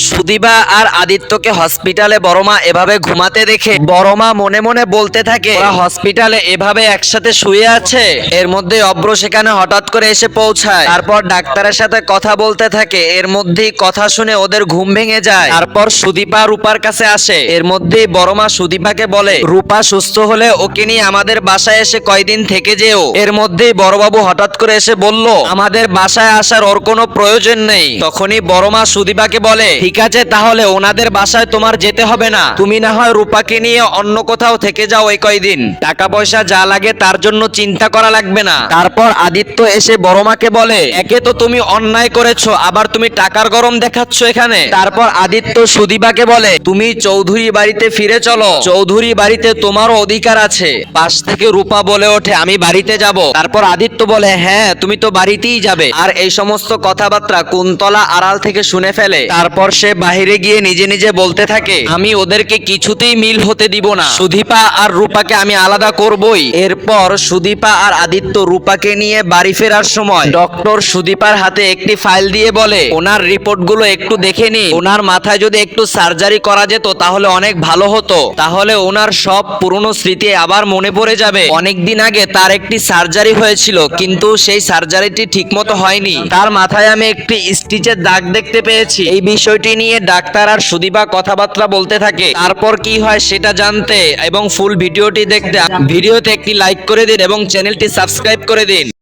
সুদীপা আর আদিত্যকে হসপিটালে বড়মা এভাবে ঘুমাতে দেখে বড়মা মনে মনে বলতে থাকে, ওরা হসপিটালে এভাবে একসাথে শুয়ে আছে। এর মধ্যে অব্র সেখানে হঠাৎ করে এসে পৌঁছায়। তারপর ডাক্তারের সাথে কথা বলতে থাকে। এর মধ্যেই কথা শুনে ওদের ঘুম ভেঙে যায়। তারপর সুদীপা রূপার কাছে আসে। এর মধ্যেই বড়মা সুদীপাকে বলে, রূপা সুস্থ হলে ওকে নিয়ে আমাদের বাসায় এসে কয়দিন থেকে যেও। এর মধ্যেই বড়বাবু হঠাৎ করে এসে বলল, আমাদের বাসায় আসার ওর কোনো প্রয়োজন নেই। তখনই বড়মা সুদীপাকে বলে, ঠিক আছে, তাহলে ওনাদের বাসায় তোমার যেতে হবে না, তুমি না হয় রূপাকে নিয়ে অন্য কোথাও থেকে যাও এই কয়দিন। টাকা পয়সা যা লাগে তার জন্য চিন্তা করা লাগবে না। তারপর আদিত্য এসে বড়মাকে বলে, একে তো তুমি অন্যায় করেছো, আবার তুমি টাকার গরম দেখাচ্ছ এখানে। তারপর আদিত্য সুদীপাকে বলে, তুমি চৌধুরী বাড়িতে ফিরে চলো, চৌধুরী বাড়িতে তোমারও অধিকার আছে। পাশ থেকে রূপা বলে ওঠে, আমি বাড়িতে যাব। তারপর আদিত্য বলে, হ্যাঁ তুমি তো বাড়িতেই যাবে। আর এই সমস্ত কথাবার্তা কুন্তলা আড়াল থেকে শুনে ফেলে। তারপর সে বাহিরে গিয়ে নিজে নিজে বলতে থাকে, আমি ওদেরকে কিছুতেই মিল হতে দিব না, সুদীপা আর রূপাকে আমি আলাদা করবই। এরপর সুদীপা আর আদিত্য রূপাকে নিয়ে বাড়ি ফেরার সময় ডক্টর সুদীপার হাতে একটি ফাইল দিয়ে বলে, ওনার রিপোর্টগুলো একটু দেখে নি, ওনার মাথায় যদি একটু সার্জারি করা যেত তাহলে অনেক ভালো হতো, তাহলে ওনার সব পুরনো স্মৃতি আবার মনে পড়ে যাবে। অনেকদিন আগে তার একটি সার্জারি হয়েছিল, কিন্তু সেই সার্জারিটি ঠিকমতো হয়নি, তার মাথায় আমি একটি স্টিচের দাগ দেখতে পেয়েছি। এই বিষয়টি নিয়ে ডাক্তার আর সুদীপা কথাবার্তা বলতে থাকে। তারপর কি হয় সেটা জানতে এবং ফুল ভিডিওটি দেখতে ভিডিওতে একটি লাইক করে দিন এবং চ্যানেলটি সাবস্ক্রাইব করে দিন।